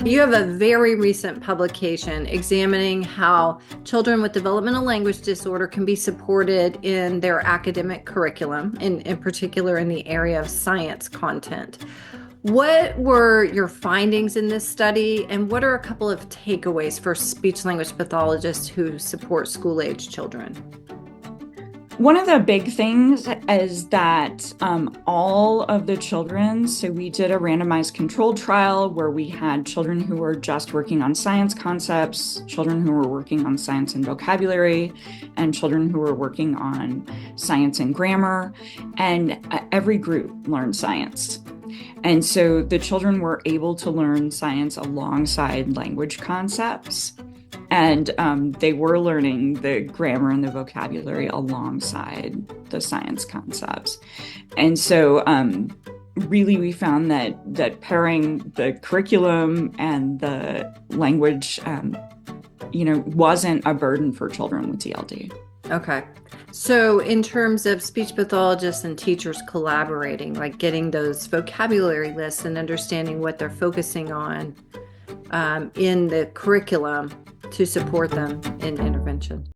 You have a very recent publication examining how children with developmental language disorder can be supported in their academic curriculum, in particular in the area of science content. What were your findings in this study, and what are a couple of takeaways for speech language pathologists who support school-age children? One of the big things is that all of the children, so we did a randomized controlled trial where we had children who were just working on science concepts, children who were working on science and vocabulary, and children who were working on science and grammar, and every group learned science. And so the children were able to learn science alongside language concepts. And they were learning the grammar and the vocabulary alongside the science concepts. And so really we found that pairing the curriculum and the language, wasn't a burden for children with DLD. Okay. So in terms of speech pathologists and teachers collaborating, like getting those vocabulary lists and understanding what they're focusing on in the curriculum to support them in intervention.